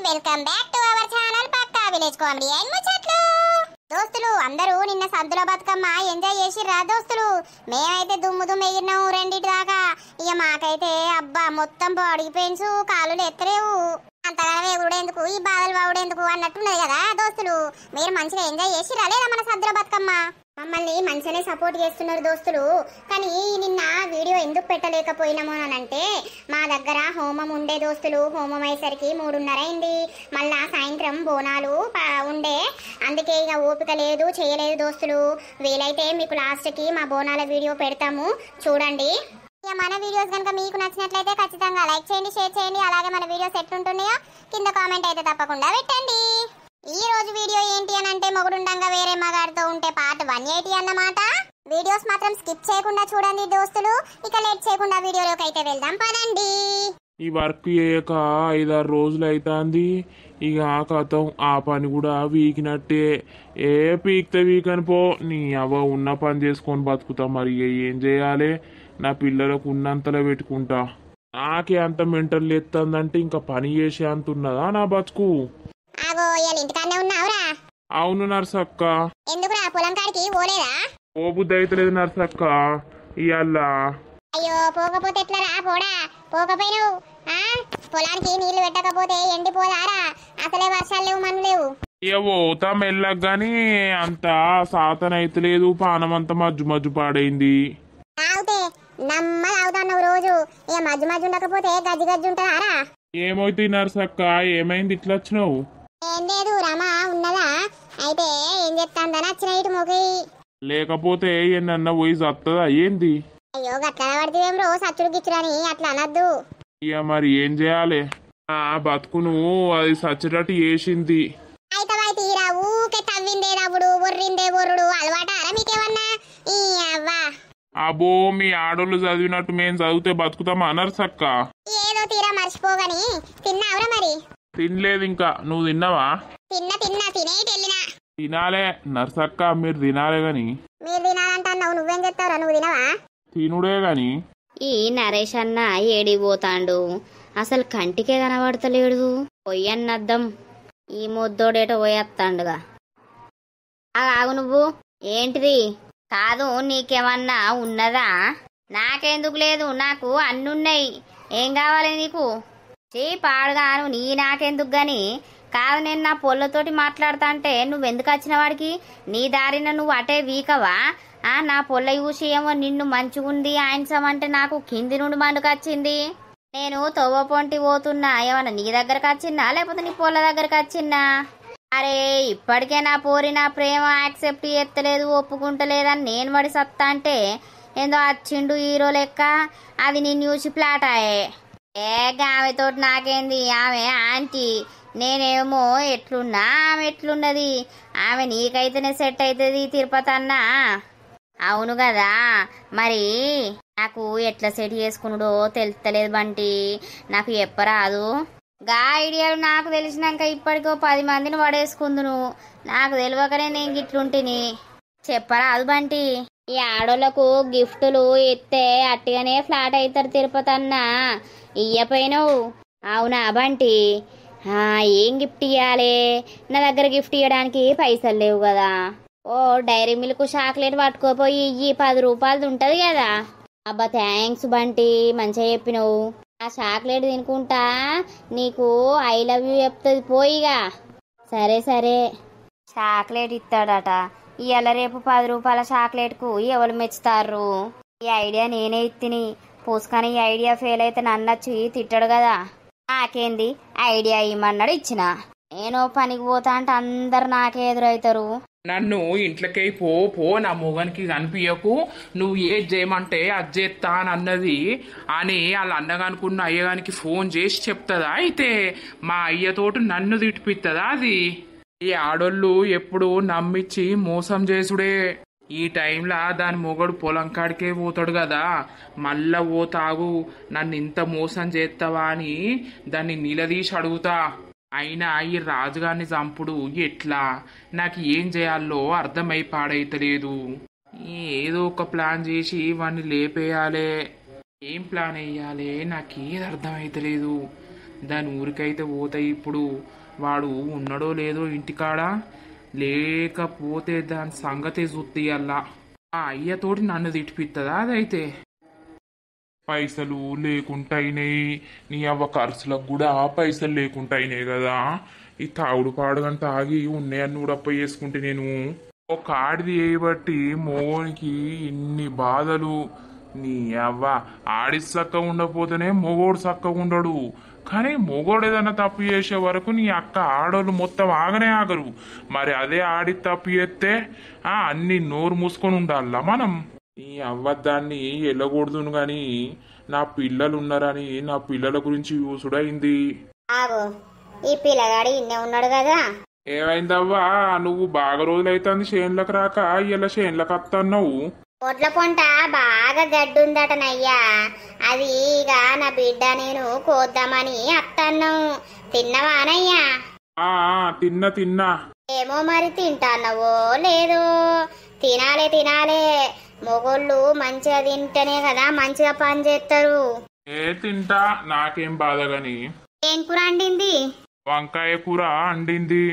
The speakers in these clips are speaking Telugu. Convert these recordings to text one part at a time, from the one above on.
Welcome back to our channel పక్కా విలేజ్ కామెడీ అండ్ ముచ్చట్లు. దోస్తులు అందరూ నిన్న సద్దుల బతుకమ్మ ఎంజాయ్ చేసిర్రా దోస్తులు? మేమైతే దుమ్ము దుమ్ము ఎగిరినాము రెండింటి దాకా. ఇక మాకైతే అబ్బా మొత్తం బాడీ పెయిన్స్, కాళ్ళు ఎత్తలేవు. అంతగా ఎగుడేందుకు, ఈ బాధలు బాగుడేందుకు అన్నట్టున్నది కదా దోస్తులు. మీరు మంచిగా ఎంజాయ్ చేసిర్రా లేదా మన సద్దుల బతుకమ్మ? మమ్మల్ని మంచిగానే సపోర్ట్ చేస్తున్నారు దోస్తులు. కానీ నిన్న వీడియో ఎందుకు పెట్టలేకపోయినాము అని అంటే, మా దగ్గర హోమం ఉండే దోస్తులు. హోమం అయ్యేసరికి 3:30 అయింది. మళ్ళా సాయంత్రం బోనాలు ఉండే, అందుకే ఇక ఓపిక లేదు, చేయలేదు దోస్తులు. వీలైతే మీకు లాస్ట్కి మా బోనాల వీడియో పెడతాము, చూడండి. ఇక మన వీడియోస్ కనుక మీకు నచ్చినట్లయితే ఖచ్చితంగా లైక్ చేయండి, షేర్ చేయండి. అలాగే మన వీడియోస్ ఎట్లుంటున్నాయో కింద కామెంట్ అయితే తప్పకుండా పెట్టండి. ఈ రోజు వీడియో ఏంటి అని అంటే, మొగుడుండంగా వేరే మగాడితో ఉంటే పార్ట్ 180 అన్నమాట. వీడియోస్ మాత్రం స్కిప్ చేయకుండా చూడండి దోస్తులు. ఇక లేట్ చేయకుండా వీడియోలోకి అయితే వెళ్దాం పదండి. ఈ వర్క్ చేయక 5-6 రోజులు అవుతుంది. ఇక ఆ కథం ఆ పని కూడా వీకినట్టే. పీక్తే వీకని పో, నీ అవ్వ ఉన్న పని చేసుకొని బతుకుతా. మరి ఏం చేయాలి? నా పిల్లలకు ఉన్నంతలో పెట్టుకుంటా. నాకే అంత మెంటల్ ఎత్తందంటే ఇంకా పని చేసే అంత ఉన్నదా నా బతుకు? ఇంటికాడనే ఉన్నావురా? అవును నర్సక్క. ఎందుకురా పొలం కాడికి పోలేదా? ఓ బుద్ధి అయితలేదు నర్సక్క ఇవాళ. అయ్యో పోకపోతే ఎట్లరా? పోడా పోకపోయినావు. పొలానికి నీళ్లు పెట్టకపోతే ఎండిపోదారా? అసలే వర్షాలు లేవు, మన్ను లేవు. ఇక పోతా మెల్లగా గాని అంత సాతన అయితలేదు. పానం అంతా మజ్జు మజ్జు పాడైంది. తాగితే నమ్మలు అవుతావు రోజు. ఇక మధ్య మధ్య ఉండకపోతే గజ్జి గజ్జి ఉంటుందారా? ఏమవుతుంది నర్సక్క? ఏమైంది ఇట్లా వచ్చినావు? ఏం లేదు రమా ఉన్నదా? అయితే ఏం చెప్తాందని వచ్చిన ఇటు మొగి. లేకపోతే ఏమన్నా పోయి సత్తదా ఏంది? అయ్యో గట్లా పడితేం రో సచ్చుడు గిచ్చుడని అట్లా అనద్దు. ఇక మరి ఏం చేయాలి? బతుకును అది సచ్చటట్టు చేసింది. అయితే తీరా ఊకే తవ్విందే తవ్వుడు, బొర్రిందే బొర్రుడు అలవాటారా మీకేమన్నా? ఈ అవ్వా అబ్బో, మీ ఆడోళ్ళు చదివినట్టు మేము చదివితే బతుకుతామా నర్సక్క? ఏదో తీరా మర్చిపోగాని. తిన్నావురా మరి? తినలేదు ఇంకా. నువ్వు తిన్నావా? తిన్నా తినేటి వెళ్ళినా. తినాలే నర్సక్క, మీరు తినాలే గాని. మీరు తినాలంటున్నావు, నువ్వేం చెప్తావురా? నువ్వు తినవా? తినుడే గాని. ఈ నరేష్ అన్న ఏడిపోతాండు, అసలు కంటికే కనబడతలేడు. పొయ్యన్నద్దం ఈ ముద్దోడేటో పోయేస్తాండుగా. ఆగు నువ్వు. ఏంటిది? కాదు, నీకేమన్నా ఉన్నదా? నాకెందుకు లేదు, నాకు అన్నున్నాయి. ఏం కావాలి నీకు? పాడుగాను నీ నాకెందుకు గాని. కాదు, నేను నా పొల్లతోటి మాట్లాడతా అంటే నువ్వెందుకు వచ్చిన వాడికి? నీ దారిన నువ్వు అటే వీకవా? నా పొల్ల చూసి ఏమో నిన్ను మంచిగుంది ఆయనసమంటే నాకు కింది నుండి మండుకొచ్చింది. నేను తవ్వ పొంటి పోతున్నా, ఏమన్నా నీ దగ్గరకు వచ్చిన్నా లేకపోతే నీ పొల్ల దగ్గరకు వచ్చిన్నా? అరే ఇప్పటికే నా పోరి నా ప్రేమ యాక్సెప్ట్ చేస్తలేదు, ఒప్పుకుంటలేదని నేను పడి సత్తా అంటే ఏందో వచ్చిండు హీరో లెక్క. అది నేను చూసి ప్లాటాయే. ఆమెతోటి నాకేంది? ఆమె ఆంటీ, నేనేమో ఎట్లున్నా ఆమె ఎట్లున్నది. ఆమె నీకైతేనే సెట్ అవుతుంది తిరుపతి అన్నా. అవును కదా, మరి నాకు ఎట్లా సెట్ చేసుకున్నాడో తెలుస్తలేదు బంటి. నాకు చెప్పరాదు? గా ఐడియాలు నాకు తెలిసినాక ఇప్పటికో 10 మందిని పడేసుకుందును. నాకు తెలియకనే నేను గిట్లుంటిని. చెప్పరాదు బంటి? ఈ ఆడోళ్లకు గిఫ్టులు ఇస్తే అట్టిగానే ఫ్లాట్ అవుతారు తిరుపతి అన్నా. ఇయ్యపోయినావు? అవునా బంటి? ఏం గిఫ్ట్ ఇవ్వాలి? నా దగ్గర గిఫ్ట్ ఇవ్వడానికి పైసలు లేవు కదా. ఓ డైరీ మిల్క్ చాక్లెట్ పట్టుకోపోయి ఇయ్యి, 10 రూపాయలది ఉంటుంది కదా. అబ్బా థ్యాంక్స్ బంటి, మంచిగా చెప్పినావు. ఆ చాక్లెట్ తినుకుంటా నీకు ఐ లవ్ యూ చెప్తుంది పోయిగా. సరే సరే. చాక్లెట్ ఇస్తాడట ఇవాళ రేపు. 10 రూపాయల చాక్లెట్కు ఎవరు మెచ్చుతారు? ఈ ఐడియా నేనే ఇత్తిని. పూసుకొని ఈ ఐడియా ఫెయిల్ అయితే నన్నొచ్చి తిట్టాడు కదా. నాకేంది, ఐడియా ఇమ్మన్నాడు ఇచ్చిన. నేను పనికి పోతా అంటే అందరు నాకే ఎదురవుతారు. నన్ను ఇంట్లోకి పో నా మొగనికి కనిపించకు, నువ్వు ఏది చేయమంటే అది చేస్తా అని అన్నది అని వాళ్ళ అన్నగానుకున్న అయ్యగానికి ఫోన్ చేసి చెప్తుందా? అయితే మా అయ్యతోటి నన్ను తిట్టిపిస్తుందా? అది ఈ ఆడోళ్ళు ఎప్పుడు నమ్మిచ్చి మోసం చేసుడే. ఈ టైంలో దాని మొగడు పొలం కాడికే పోతాడు కదా. మళ్ళా తాగు నన్ను ఇంత మోసం చేస్తావా అని దాన్ని నిలదీసి అడుగుతా. అయినా ఈ రాజుగారిని చంపుడు ఎట్లా? నాకు ఏం చేయాలో అర్థమై పాడైతలేదు. ఏదో ఒక ప్లాన్ చేసి వాడిని లేపేయాలి. ఏం ప్లాన్ వేయాలి నాకేది అర్థమైతలేదు. దాని ఊరికైతే పోతాయి. ఇప్పుడు వాడు ఉన్నాడో లేదో ఇంటికాడ, లేకపోతే దాని సంగతే చూద్దియల్లా. ఆ అయ్యతోటి నన్ను తిట్టిపిస్తుందా అదైతే? పైసలు లేకుంటాయినాయి, నీ అవ్వ ఖర్చులకు కూడా పైసలు లేకుంటాయినాయి కదా. ఈ తాగుడు పాడుగని తాగి ఉన్నాయని ఉడప్ప చేసుకుంటే నేను ఒక ఆడిది వేయబట్టి మోగోనికి ఇన్ని బాధలు. నీ అవ్వ ఆడి చక్కగా ఉండకపోతేనే మొగోడు చక్కగా ఉండడు. కానీ మొగోడు ఏదైనా తప్పు చేసే వరకు నీ అక్క ఆడోళ్ళు మొత్తం ఆగనే ఆగరు. మరి అదే ఆడి తప్పు చేస్తే అన్ని నోరు మూసుకొని ఉండాలా మనం. ఈ అవ్వద్దాన్ని వెళ్ళకూడదును గాని నా పిల్లలు ఉన్నారని నా పిల్లల గురించి యూసుడైంది. ఆగు, ఈ పిల్లగాడు ఇన్నే ఉన్నాడు కదా. ఏమైందవ్వా, నువ్వు బాగా రోజులైతుంది చేన్లకు రాక, ఇలా చేన్లకు వస్తున్నావు. ఒడ్ల పొంట బాగా గడ్డుందటనయ్యా. అది ఇక నా బిడ్డ నేను కోద్దామని అత్తన్ను. తిన్నవానయ్యా? తిన్నా. ఏమో మరి తింటాన్నవో లేదో. తినాలే. మొగోళ్ళు మంచిగా తింటేనే కదా మంచిగా పని చేస్తారు. తింటా, నాకేం బాధ గాని. ఏం కూర అండింది? వంకాయ కూర అండింది.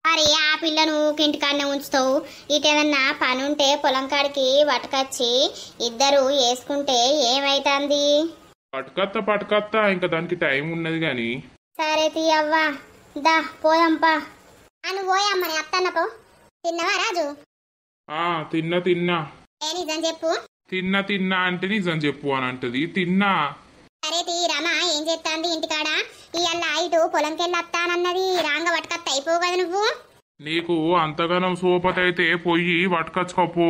మరి ఆ పిల్లను ఇంటికాడనే ఉంచుతావు? ఇటేమన్నా పని ఉంటే పొలం కాడికి పట్టుకొచ్చి ఇద్దరు వేసుకుంటే ఏమైతుంది? పట్టుకత్తా ఇంకా దానికి టైం ఉన్నది గాని. సరే తీయవ్వా, దా పోదంపా. అను పోయమ్మని అత్తన్నపో. తిన్నవా రాజు? తిన్నా. ఏ నిజం చెప్పు. తిన్నా అంటే నిజం చెప్పు అని అంటది. తిన్నా. సరే తీ రమా, ఏం చేస్తాంది ఇంటికాడ? ఇవాళ ఇటు పొలంకెళ్ళి వస్తానన్నది. రాంగ పట్టుకత్త అయిపోవు కదా నువ్వు. నీకు అంతగానం సోపతైతే పొయ్యి పట్టుకచ్చుకోపో.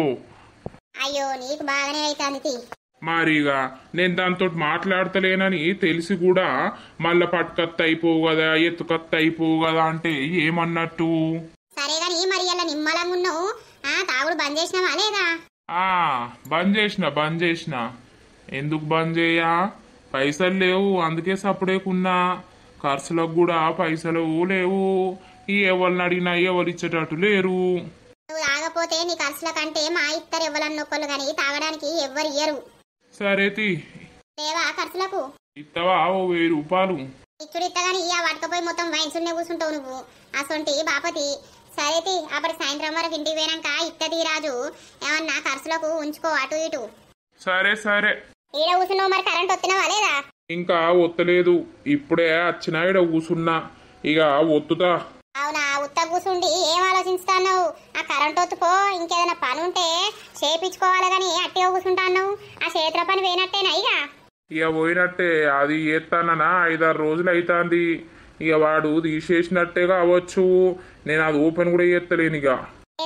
అయ్యో, నీకు బాగానే అవుతుంది. మరిగా నేను దాంతో మాట్లాడతలేనని తెలిసి కూడా మళ్ళా పట్టుకత్త అయిపోవు కదా, ఎత్తుకత్త అయిపోవు కదా అంటే ఏమన్నట్టు? సరే గాని మరి ఇలా నిమ్మలంగా ఉన్నావు. తాగుడు బంద్ చేసినావా లేదా? బంద్ చేసిన. ఎందుకు బంద్ చేయా? పైసలు లేవు, అందుకే సప్పుడేకున్నా. ఖర్చులకు కూడా పైసలు లేవు. ఈ ఎవరిని అడిగినా ఎవరు ఇచ్చేటట్టు లేరు. నువ్వు తాగపోతే నీ ఖర్చుల కంటే మా ఇద్దరు ఎవరన్నొక్కళ్ళు గాని తాగడానికి ఎవ్వరు ఇయ్యరు. సరే లేవా ఖర్చులకు? ఇత్తవా ఓ 1000 రూపాయలు? ఇచ్చుడు ఇత్తగాని పట్టుకపోయి మొత్తం వైన్సునే కూర్చుంటావు నువ్వు అసొంటి బాపతి. సరే అప్పటి సాయంత్రం వరకు ఇంటికి పోయినాక ఇత్తది రాజు. ఏమన్నా ఖర్చులకు ఉంచుకో అటు ఇటు. సరే ఈడ కూర్చున్నావు, మరి కరెంట్ వస్తున్నావా లేదా? ఇంకా ఒత్తలేదు, ఇప్పుడే వచ్చినా ఈడ కూర్చున్నా. ఇక ఒత్తుతా. అవునా, ఉత్త కూర్చుండి ఏం ఆలోచిస్తాను? ఆ కరెంట్ ఒత్తుకో. ఇంకేదైనా పని ఉంటే చేపించుకోవాలి గాని అట్టిగా కూర్చుంటాను. ఆ చేతుల పని పోయినట్టేనా? ఇక పోయినట్టే. అది ఏత్తానన్నా 5-6 రోజులు అవుతుంది. ఇక వాడు తీసేసినట్టే కావచ్చు. నేను అది ఓపెన్ కూడా చేస్తలేను. ఇక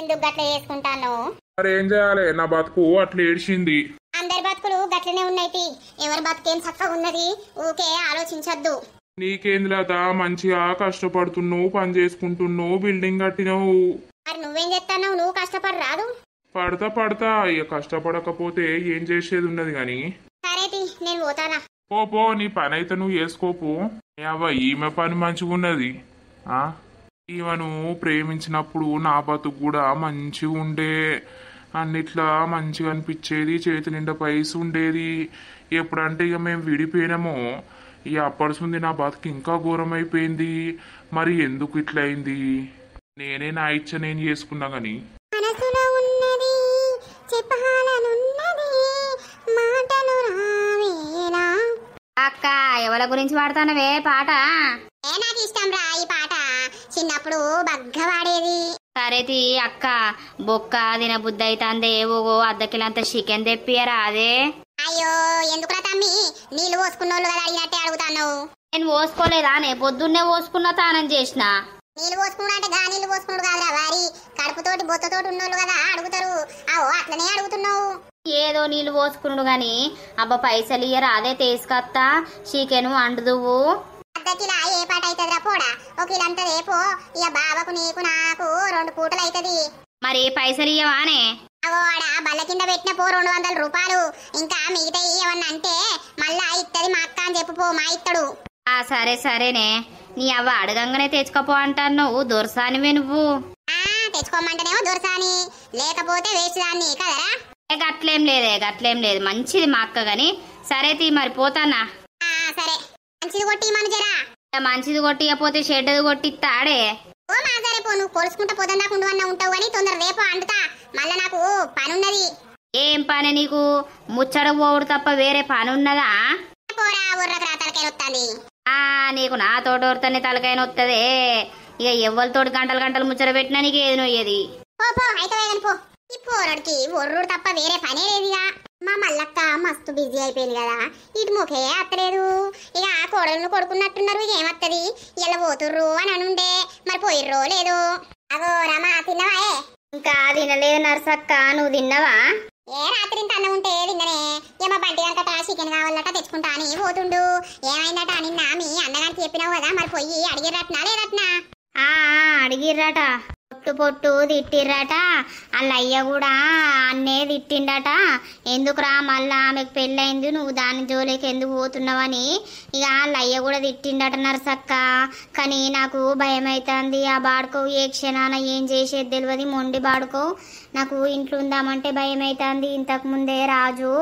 ఎందుకు గట్ల చేసుకుంటాను? మరి ఏం చేయాలి, నా బతుకు అట్లా ఏడ్చింది. అందరి బతుకులు గట్లనే ఉన్నాయి. ఎవరి బతుకేం చక్కగా ఉన్నది, ఊకే ఆలోచించద్దు. నీకేంద్రత, మంచిగా కష్టపడుతున్నావు, పని చేసుకుంటున్నావు, బిల్డింగ్ కట్టినావు. మరి నువ్వేం చేస్తావు? నువ్వు కష్టపడి రాదు? పడతా. ఇక కష్టపడకపోతే ఏం చేసేది ఉన్నది గాని. సరే నేను పోతానా. పో, నీ పని అయితే నువ్వు చేసుకోపో. అవ్వ ఈమె పని మంచిగా ఉన్నది. ఈమెను ప్రేమించినప్పుడు నా బతుకు కూడా మంచిగా ఉండే, అన్నిట్లా మంచిగా అనిపించేది, చేతి నిండా పైస ఉండేది. ఎప్పుడంటే ఇక మేము విడిపోయినామో ఇక అప్పడుసుంది నా బతుకు ఇంకా ఘోరం అయిపోయింది. మరి ఎందుకు ఇట్లా అయింది? నేనే నా ఇచ్చ నేను చేసుకున్నా గాని. అక్క, ఎవరి గురించి పాడతానవే పాట? నాకు ఇష్టం రా ఈ పాట. చిన్నప్పుడు బగ్గ పాడేది. సరేతి అక్క, బొక్క తిన బుద్ధి అయితాందే. ఓగో అద్దకిలంత చికెన్ తెప్పియరా అదే. అయ్యో, ఎందుకురా తమ్మి, నీళ్లు పోసుకున్నోళ్ళు కదా అడిగినట్టే అడుగుతాను. నేను పోసుకోలేదా? పొద్దున్నే పోసుకున్న, తానం చేసిన. నీళ్లు పోసుకున్నా అంటే గా నీళ్లు పోసుకున్నాడు కాదురా వారి. కడుపుతోటి బొత్తతోటి ఉన్నోళ్ళు కదా అడుగుతారు. అట్లనే అడుగుతున్నావు. ఏదో నీళ్లు పోసుకున్నాడు గాని అబ్బా పైసలు ఇయ్యరా అదే తీసుకొస్తా. చికెన్ వండుదువు. అద్దకిలా ఏ పాట అవుతుందిరా పోడా? ఒక కిలంతా రేపో. ఇక బావకు నీకు నాకు 2 పూటలు అవుతుంది. మరి పైసలు ఇయ్యవానే? ఆడ బల్ల కింద పెట్టిన పో 200 రూపాయలు. ఇంకా మిగతా ఏమన్నా అంటే మళ్ళా ఇత్తది మా అక్క అని చెప్పుపో, మా ఇత్తడు. సరేనే. నీ అవ్వ అడగంగానే తెచ్చుకోపో అంటాను. నువ్వు దొరసానివే నువ్వు. తెచ్చుకోమంటేనేమో దొరసాని, లేకపోతే వేసేదాన్ని కదరా. గట్లేం లేదు మంచిది మా అక్క గాని. సరే తీ మరి పోతానా. సరే, మంచిది కొట్టి మన జరా. మంచిది కొట్టియపోతే చెడ్డది కొట్టిస్తాడే. ఓ మాజరే పో, నువ్వు కొలుసుకుంటా పొద్దున్న అన్న ఉంటావు అని తొందర రేపు అంటుతా. మళ్ళా నాకు పనున్నది. ఏం పని నీకు? ముచ్చట పోవుడు తప్ప వేరే పని ఉన్నదా? పోరా ఊర్రకు రా, తలకాయ వస్తుంది. నీకు నా తోటోరుతోనే తలకాయ నొత్తదే. ఇక ఎవ్వరితోటి గంటలు గంటలు ముచ్చట పెట్టినా నీకు ఏది నొయ్యేది. పో పో అయితే పో. ఈ పోరడికి ఒర్రుడు తప్ప వేరే పనే లేదుగా. మా మల్లక్క మస్తు బిజీ అయిపోయింది కదా, ఇటు ముఖే అత్తలేదు. ఇక ఆ కోడలను కొడుకున్నట్టున్నారు, ఇక ఏమత్తది ఇలా పోతుర్రు అని అనుండే. మరి పోయిర్రో లేదు. అగో రమా తిన్నవాయే? ఇంకా తినలేదు నర్సక్క, నువ్వు తిన్నవా? ఏ రాత్రి ఇంత అన్నం ఉంటే తిన్ననే. ఏమో బంటి కనుకట చికెన్ కావాలట తెచ్చుకుంటా అని పోతుండు. ఏమైందట నిన్న మీ అన్నగారికి చెప్పినావు కదా, మరి పోయి అడిగిరట్నా లేదట్నా? అడిగిర్రట, పొట్టు పొట్టు తిట్టిర్రట. వాళ్ళ అయ్య కూడా అన్నే తిట్టిండట. ఎందుకురా మళ్ళా ఆమెకు పెళ్ళయింది, నువ్వు దాని జోలికి ఎందుకు పోతున్నావని ఇక వాళ్ళ అయ్య కూడా తిట్టిండట నర్సక్క. కానీ నాకు భయం అవుతుంది. ఆ బాడుకో ఏ క్షణాన ఏం చేసేది తెలియదు, మొండి బాడుకో. నాకు ఇంట్లో ఉందామంటే భయం అవుతుంది. ఇంతకు ముందే రాజు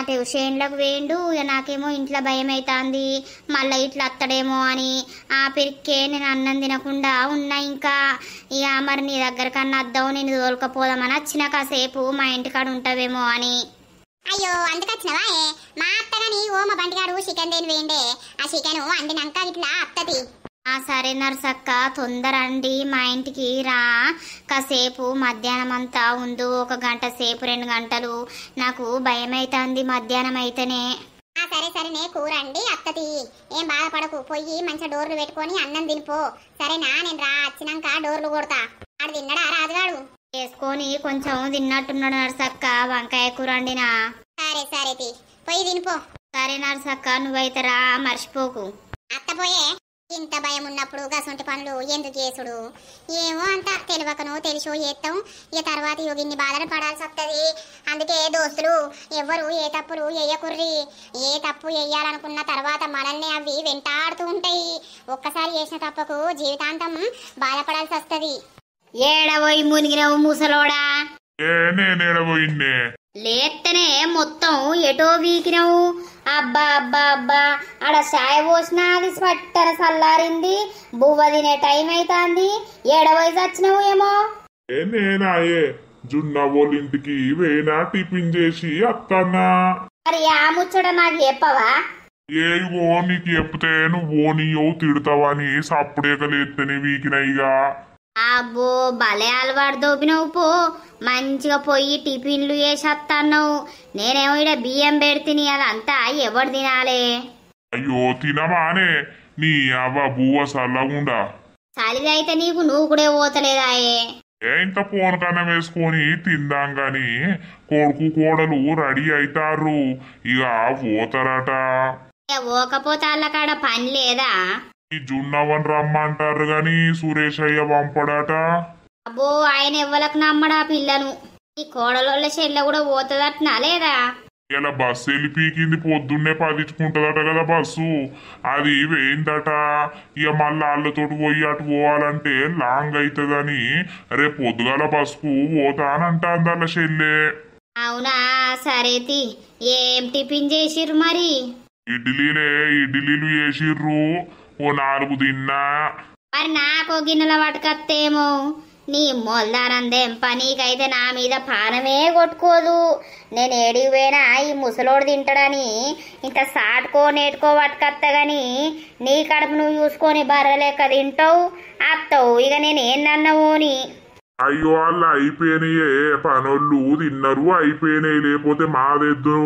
ట్యూషన్లకు వేయండు, ఇక నాకేమో ఇంట్లో భయం అవుతుంది మళ్ళీ ఇట్లా అత్తడేమో అని. ఆ పెరిక్కే నేను అన్నం తినకుండా ఉన్నా. ఇంకా ఇక మరి నీ దగ్గర కన్నా అద్దావు, నేను తోలుకపోదామని వచ్చిన కాసేపు మా ఇంటికాడ ఉంటావేమో అని. అయ్యో అందుకొచ్చినవా? మా అత్తగాని ఓ మా బంటిగాడు చికెన్ దేని వేయండే. ఆ చికెన్ వండినాక ఇట్లా అత్తది. సరే నర్సక్క, తొందర అండి మా ఇంటికి రా. కాసేపు మధ్యాహ్నం అంతా ఉండు, 1 గంట సేపు 2 గంటలు. నాకు భయం అవుతుంది మధ్యాహ్నం అయితేనే. సరే సరేనే కూరండి అత్తది, ఏం బాధపడకు. పోయి మంచిగా డోర్లు పెట్టుకొని అన్నం తినిపో సరేనా? నేను రా వచ్చినాక డోర్లు కొడతా. ఆడు తిన్నాడా రాజుగాడు? వేసుకొని కొంచెం తిన్నట్టున్నాడు నర్సక్క. వంకాయ కూర వండినా. సరే సరే పోయి తినిపో. సరే నర్సక్క, నువ్వైతే రా, మర్చిపోకు. అత్త పోయే. ఇంత భయం ఉన్నప్పుడు గసొంటి పనులు ఎందుకు చేసుడు? ఏమో అంత తెలియకనో తెలిసో చేస్తాం. ఇక తర్వాత ఇన్ని బాధలు పడాల్సి వస్తుంది. అందుకే దోస్తులు ఎవ్వరు ఏ తప్పులు వేయకుర్రి. ఏ తప్పు వేయాలనుకున్న తర్వాత మనల్ని అవి వెంటాడుతూ ఉంటాయి. ఒక్కసారి చేసిన తప్పుకు జీవితాంతం బాధపడాల్సి వస్తుంది. ఏడవోయి మునిగినవు ముసలోడా? నేనేడబోయిన్నే లేత్తనే మొత్తం ఎటో వీకినవు. అబ్బా అబ్బా అబ్బా, ఆడ చాయ్ పోసినా అది పట్టన సల్లారింది. బువ్వ తినే టైం అవుతుంది. ఏడవయసు వచ్చినవు ఏమో. నేనాయే జున్నవోళ్ళ ఇంటికి వేనా టిఫిన్ చేసి అత్తన్నా. మరి ఆ ముచ్చట నాకు చెప్పవా? ఏవో నీకు చెప్తే నువ్వు నీయో తిడతావని సప్పుడేకలేత్తని వీకినయిగా. అబ్బో భలే అలవాటు దోపినవు పో. మంచిగా పోయి టిఫిన్లు వేసి వస్తాన్నావు. నేనేమో ఇక్కడ బియ్యం పెడితిని, అదంతా ఎవరు తినాలే? అయ్యో తినమానే, నీ అవ్వ బువ్వ సల్లగుండా. చలిదైతే నీకు నువ్వు కూడా పోతలేదాయే. ఇంత ఫోన్ కన్నా వేసుకొని తిందాం గాని కొడుకు కోడలు రెడీ అవుతారు, ఇక పోతారట. పోకపోతే వాళ్ళ కాడ పని లేదా? ఈ జున్నవని రమ్మంటారు గాని సురేష్ అయ్య పంపడట. అబ్బో ఆయన ఎవ్వలకు నమ్మడా పిల్లను. ఈ కోడలోళ్ళ చెల్లె కూడా పోతుందట్నా లేదా? ఇలా బస్సు వెళ్ళి పీకింది, పొద్దున్నే పదించుకుంటదట కదా బస్సు. అది వేయిందట. ఇక మళ్ళీ వాళ్ళతోటి పోయి అటు పోవాలంటే లాంగ్ అవుతుందని రేపు పొద్దుగాల బస్సుకు పోతానంటాంది వాళ్ళ చెల్లె. అవునా? సరేతి, ఏం టిఫిన్ చేసిర్రు మరి? ఇడ్లీలు చేసిర్రు, ఓ 4 తిన్నా. మరి నాకు గిన్నెల పట్టుకత్తేమో. నీ మొల్దానందేం పనికైతే నా మీద పానమే కొట్టుకోదు. నేను ఏడికి పోయినా ఈ ముసలోడు తింటాడని ఇంత సాటుకో నేటుకో పట్టుకత్తా గాని నీ కడుపు నువ్వు చూసుకొని బర్రలేక తింటావు అత్తవు. ఇక నేను ఏందన్నావుని. అయ్యో వాళ్ళు అయిపోయినాయే పనోళ్ళు తిన్నారు, అయిపోయినాయి. లేకపోతే మాదెద్దు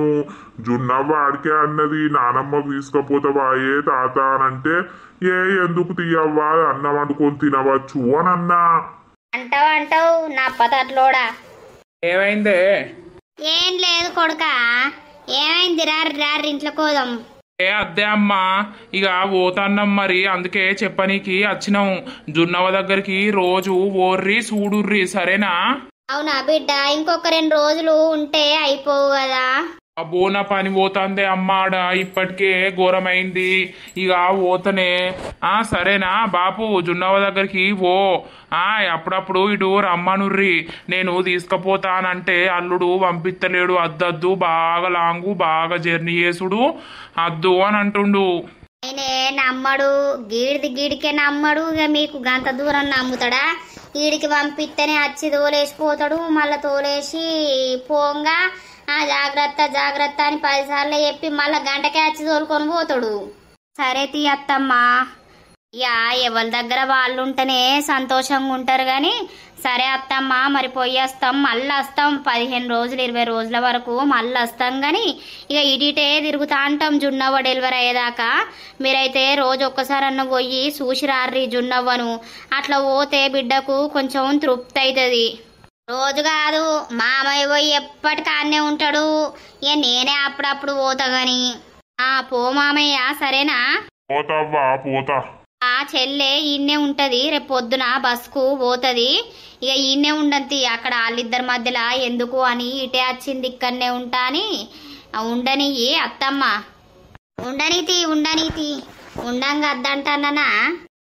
జున్నవ్వ ఆడికే అన్నది, నానమ్మకు తీసుకపోతావా ఏ తాత అనంటే ఎందుకు తీయవ్వా అన్నం వండుకొని తినవచ్చు అని అన్నా. అంటావు నా పతట్లోడా. ఏమైందే? ఏం లేదు కొడుకా. ఏమైంది? రారు ఇంట్లో కోదాం. అద్దే అమ్మా, ఇక పోతాన్నాం మరి, అందుకే చెప్పనీకి వచ్చినాం. జున్నవ దగ్గరికి రోజు ఓర్రి చూడుర్రి సరేనా? అవునా బిడ్డ, ఇంకొక 2 రోజులు ఉంటే అయిపోవు కదా? అబ్బో నా పని పోతాందే అమ్మాడ, ఇప్పటికే ఘోరమైంది. ఇక పోతనే. సరేనా బాపు, జున్నవ దగ్గరికి ఓ. అప్పుడప్పుడు ఇటు రమ్మనుర్రి, నేను తీసుకుపోతానంటే అల్లుడు పంపిస్తలేడు. అద్దద్దు, బాగా లాంగు, బాగా జర్నీ చేసుడు అద్దు అని అంటుండు. ఆయనే నమ్మడు, గీడిది గీడికే నమ్మడు. ఇక మీకు గంత దూరం నమ్ముతాడా? ఈడికి పంపిస్తేనే వచ్చి తోలేసిపోతాడు. మళ్ళీ తోలేసి పోంగా జాగ్రత్త జాగ్రత్త అని 10 సార్లు చెప్పి మళ్ళీ గంటకే వచ్చి తోలుకొని పోతాడు. సరే తీ అత్తమ్మా, యా ఎవరి దగ్గర వాళ్ళు ఉంటేనే సంతోషంగా ఉంటారు. కానీ సరే అత్తమ్మ, మరి పోయేస్తాం, మళ్ళీ వస్తాం. 15 రోజులు 20 రోజుల వరకు మళ్ళీ వస్తాం. కానీ ఇక ఇటీటే తిరుగుతా అంటాం జున్నవ్వ డెలివరీ అయ్యేదాకా. మీరైతే రోజు ఒక్కసారన్న పోయి చూసి రారి జున్నవ్వను. అట్లా పోతే బిడ్డకు కొంచెం తృప్తి అవుతుంది. రోజు కాదు, మామయ్య పోయి ఎప్పటికాన్నే ఉంటాడు. ఇక నేనే అప్పుడప్పుడు పోతా. గాని పో మామయ్య, సరేనా? పోతావ్వా పోతా. ఆ చెల్లె ఈయన్నే ఉంటది, రేపు పొద్దున బస్కు పోతుంది. ఇక ఈయన్నే ఉండద్ది, అక్కడ వాళ్ళిద్దరి మధ్యలో ఎందుకు అని ఇటే వచ్చింది, ఇక్కడనే ఉంటా అని. ఉండనియ్యి అత్తమ్మ, ఉండనీతి ఉండనీతి, ఉండంగా అద్దంటానా?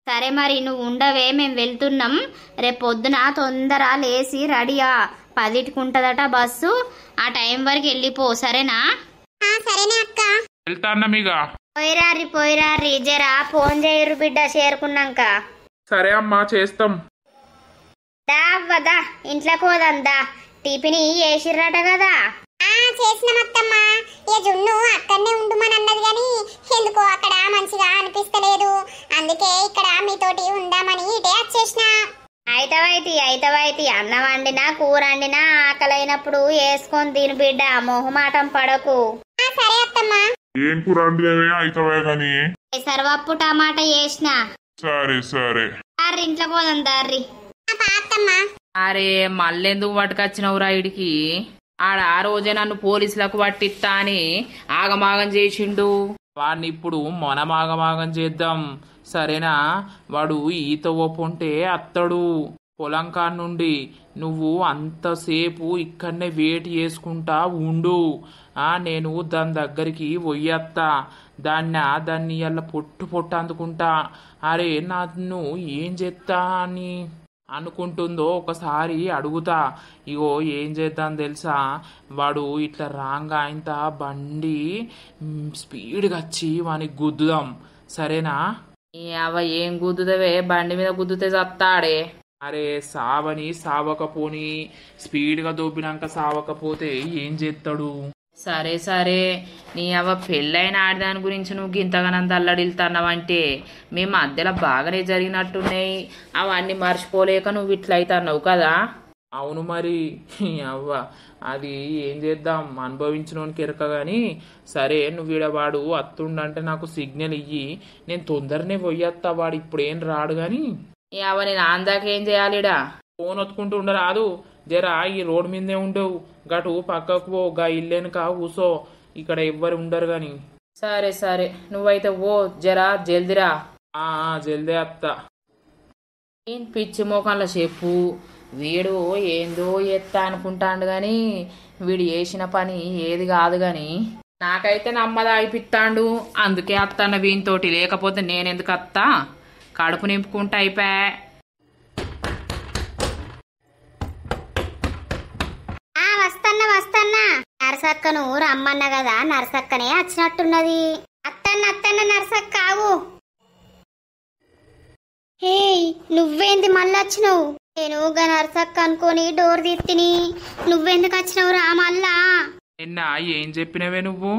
సరే మరి నువ్వు ఉండవే, మేము వెళ్తున్నాం. రేపు పొద్దున తొందర లేచి రెడీయా, 10కి ఉంటదట బస్సు. ఆ టైం వరకు వెళ్ళిపో, సరేనా? సరేనే అక్క. వెళ్తాన్నా మీగా. పోయిరారి జరా ఫోన్ చేయరు బిడ్డ చేరుకున్నాక. సరే అమ్మా, చేస్తాం. దా ఇంట్లోకి పోదందా, టిఫిన్ వేసిర్రట కదా. చేసినాం అత్తమ్మ. ఇక జున్ను అక్కడనే ఉండుమని అన్నది కానీ ఎందుకో అక్కడ మంచిగా అనిపిస్తలేదు. అందుకే ఇక్కడ మీతోటి ఉందామని ఇటే వచ్చేసిన. అయితవైతి అన్నం వండినా కూర వండినా ఆకలైనప్పుడు వేసుకొని తిను బిడ్డ, మొహమాటం పడకు. సరే అత్తమ్మ. ఏం కూర వండినవే అయితవే గాని. సర్వప్పు టమాటా వేసిన. సరే సరే, ఇంట్లో పోదాం దారి. అత్తమ్మ. అరే మళ్ళెందుకు పట్టుకొచ్చినవురా ఇడికి? ఆడ ఆ రోజే నన్ను పోలీసులకు పట్టిస్తా అని ఆగమాగం చేసిండు. వాడిని ఇప్పుడు మనం ఆగమాగం చేద్దాం, సరేనా? వాడు ఈత ఒప్పుంటే అత్తడు పొలం నుండి. నువ్వు అంతసేపు ఇక్కడనే వెయిట్ చేసుకుంటా ఉండు. నేను దాని దగ్గరికి పోయేస్తా. దాన్ని అలా పొట్టు అందుకుంటా. అరే నన్ను ఏం చేస్తా అని అనుకుంటుందో ఒకసారి అడుగుతా. ఇగో ఏం చేద్దాం తెలుసా? వాడు ఇట్లా రాంగా ఇంత బండి స్పీడ్గా వచ్చి వానికి గుద్దుదాం, సరేనా? ఏం గుద్దుదవే? బండి మీద గుద్దుతే చత్తాడే. అరే సావని సావకపోని, స్పీడ్గా దొబ్బినాక సావకపోతే ఏం చేస్తాడు? సరే నీ పెళ్ళైన ఆడదాని గురించి నువ్వు గింతగానంత అల్లడిల్తున్నావంటే మీ మధ్యలో బాగానే జరిగినట్టున్నాయి. అవన్నీ మర్చిపోలేక నువ్వు ఇట్లయితున్నావు కదా. అవును మరి అది ఏం చేద్దాం, అనుభవించినోనికి ఎరక గాని. సరే నువ్వు ఈడవాడు అత్తుండంటే నాకు సిగ్నల్ ఇయ్యి, నేను తొందరనే పోయేస్తా. వాడు ఇప్పుడేం రాడు గాని. నేను ఆందాక ఏం చేయాలిడా? ఫోన్ ఒత్తుకుంటూ ఉండరాదు, జరా ఈ రోడ్ మీదే ఉండవు, గటు పక్కకు పో, గా ఇల్లేనుక కూసో, ఇక్కడ ఎవ్వరు ఉండరు గాని. సరే నువ్వైతే ఓ జరా జల్దిరా. జల్దే అత్త. నేను పిచ్చి మోకంలో చెప్పు, వీడు ఏందో ఎత్తా అనుకుంటాడు గాని వీడు చేసిన పని ఏది కాదు గాని నాకైతే నమ్మదా అయిపిస్తాడు. అందుకే అత్తన్న వీనితోటి, లేకపోతే నేనెందుకు అత్తా? కడుపు నింపుకుంటా అయిపోయా. వస్తన్నా నరసక్కను రమ్మన్న కదా, నరసక్కనే వచ్చినట్టున్నది. అత్తన్న నరసక్క కావు. హే నువ్వేంది మళ్ళీ వచ్చినావు? నేను గా నరసక్క అనుకోని డోర్ తీర్తిని, నువ్వెందుకు వచ్చినావు రా మళ్ళా? నిన్న ఏం చెప్పినవే నువ్వు?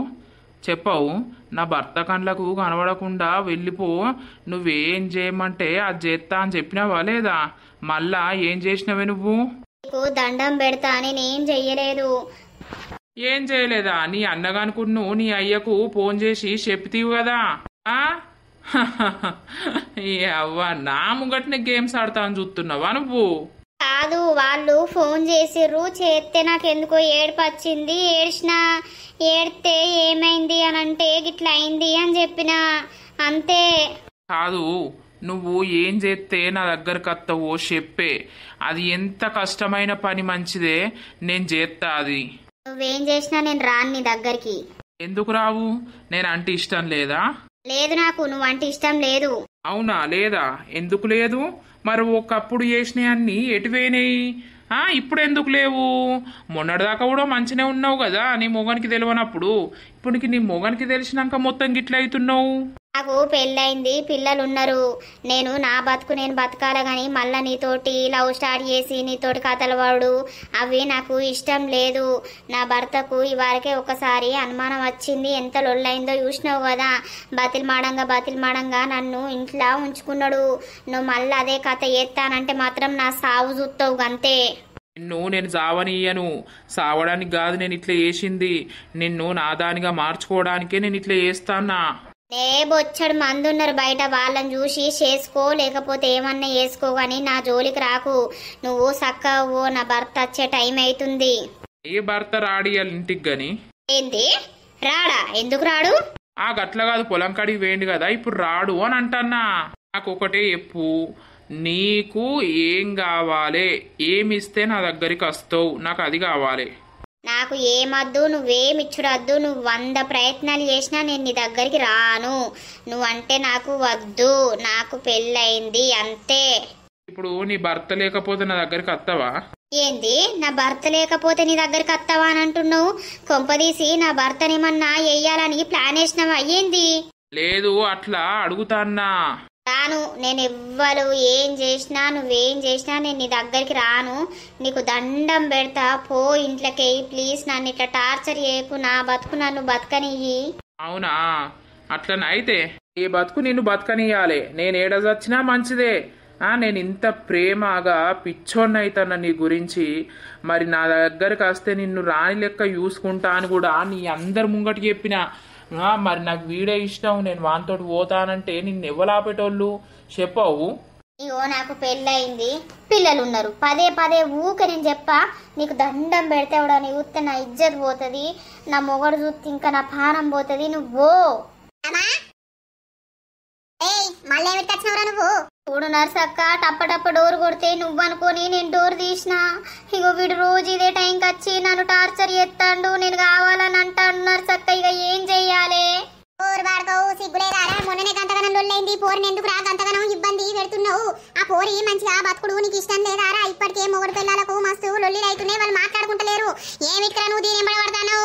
చెప్పవు, నా భర్త కండ్లకు కనబడకుండా వెళ్ళిపో, నువ్వేం చేయమంటే అది చేస్తా అని చెప్పినావా లేదా? మళ్ళా ఏం చేసినవే నువ్వు? నీకు దండం పెడతా అని నేను చెయ్యలేదు. ఏం చేయలేదా? నీ అన్నగానుకున్ను నీ అయ్యకు ఫోన్ చేసి చెప్తీవు కదా. అవ్వ నా ముంగట్నే గేమ్స్ ఆడతాను చూస్తున్నావా నువ్వు? కాదు, వాళ్ళు ఫోన్ చేసిర్రు, చేస్తే నాకెందుకో ఏడుపు వచ్చింది. ఏడితే ఏమైంది అని అంటే గిట్లా అయింది అని చెప్పిన, అంతే. కాదు, నువ్వు ఏం చేస్తే నా దగ్గరకు వస్తావో చెప్పే. అది ఎంత కష్టమైన పని మంచిదే, నేను చేస్తా. అది నువ్వేం చేసినా నేను రాను నీ దగ్గరికి. ఎందుకు రావు? నేను అంటే ఇష్టం లేదా? లేదు, నాకు నువ్వంటే ఇష్టం లేదు. అవునా? లేదా? ఎందుకు లేదు? మరి ఒకప్పుడు చేసినవి అన్ని ఎటువైనాయి? ఇప్పుడు ఎందుకు లేవు? మొన్నటిదాకా కూడా మంచినే ఉన్నావు కదా నీ మొగనికి తెలియనప్పుడు. ఇప్పుడు నీ మొగనికి తెలిసినాక మొత్తం గిట్ల అవుతున్నావు. నాకు పెళ్ళయింది, పిల్లలున్నారు. నేను నా బతుకు నేను బతకాల గాని మళ్ళా నీతోటి లవ్ స్టార్ట్ చేసి నీతోటి కథలు పడు అవి నాకు ఇష్టం లేదు. నా భర్తకు ఇవాళకే ఒకసారి అనుమానం వచ్చింది, ఎంత లొల్లైందో చూసినావు కదా. బతిల్మాడంగా నన్ను ఇంట్లో ఉంచుకున్నాడు. నువ్వు మళ్ళీ అదే కథ చేస్తానంటే మాత్రం నా సావు చూస్తావు అంతే. నేను సావనియ్యను, సావడానికి కాదు నేను ఇట్లా చేసింది, నిన్ను నా దానిగా మార్చుకోవడానికే నేను ఇట్లా చేస్తానా. బొచ్చడు మంది ఉన్నారు బయట, వాళ్ళని చూసి చేసుకో, లేకపోతే ఏమన్నా చేసుకో కానీ నా జోలికి రాకు. నువ్వు సక్కవో, నా భర్త వచ్చే టైం అవుతుంది. ఏ భర్త రాడియాలి ఇంటికి గాని? ఏంటి రాడా? ఎందుకు రాడు? ఆ గట్ల కాదు, పొలం కాడికి వేయండి కదా, ఇప్పుడు రాడు అని అంటన్నా. నాకు ఒకటే చెప్పు, నీకు ఏం కావాలి, ఏమిస్తే నా దగ్గరికి వస్తావు, నాకు అది కావాలి. నాకు ఏమద్దు, నువ్వేమిచ్చుడద్దు. నువ్వు 100 ప్రయత్నాలు చేసినా నేను నీ దగ్గరికి రాను. నువ్వంటే నాకు వద్దు, నాకు పెళ్ళయింది అంతే. ఇప్పుడు నీ భర్త లేకపోతే నా దగ్గరికి వస్తావా? ఏంది నా భర్త లేకపోతే నీ దగ్గరికి వస్తావా అని అంటున్నావు? కొంపదీసి నా భర్తనేమన్నా వెయ్యాలని ప్లాన్ వేసినావా ఏంది? లేదు, అట్లా అడుగుతాన్నా. రాను, నేను ఎవ్వరు ఏం చేసినా నువ్వేం చేసినా నేను నీ దగ్గరికి రాను. నీకు దండం పెడతా, పో ఇంట్లోకి ప్లీజ్. నన్ను ఇట్లా టార్చర్ చేయకు, నా బతుకు నన్ను బతకనియ్యి. అవునా, అట్లనే అయితే ఈ బతుకు నిన్ను బతకనియాలి. నేను ఏడజొచ్చినా మంచిదే. నేను ఇంత ప్రేమగా పిచ్చోడిని అవుతాను నీ గురించి. మరి నా దగ్గరికి వస్తే నిన్ను రాణి లెక్క చూసుకుంటా అని కూడా నీ అందరు ముంగటి చెప్పిన. మరి నాకు వీడే ఇష్టం, నేను వానితోటి పోతానంటే నిన్ను ఎవలాపేటోళ్ళు చెప్పవు? ఇగో నాకు పెళ్ళయింది, పిల్లలున్నారు. పదే ఊక నేను చెప్పా, నీకు దండం పెడితే ఎవడని చూస్తే నా ఇజ్జత్ పోతుంది, నా మొగడు చూస్తే ఇంకా నా పానం పోతుంది. నువ్వు నువ్వు చూడు నర్సక్క, టప్ప డోర్ కొడితే నువ్వు అనుకోని నేను డోర్ తీసినా. ఇగో వీడు రోజు ఇదే టైంకి వచ్చి నన్ను టార్చర్ చేస్తాడు, నేను కావాలని అంటాడు నర్సక్క. ఇక ఏం చెయ్యాలి? మొన్ననే గంతగానం లొల్లైంది, పోరిని ఎందుకు రా గంతగానం ఇబ్బంది పెడుతున్నావు? ఆ పోరి మంచిగా బతుకుడు నీకు ఇష్టం లేదారా? ఇప్పటికే మొగడు పిల్లలకు మస్తు లొల్లిలు అవుతున్నాయి, వాళ్ళు మాట్లాడుకుంటలేరు. ఏమిట్రా నువ్వు దీని ఎంబడ పడతాను?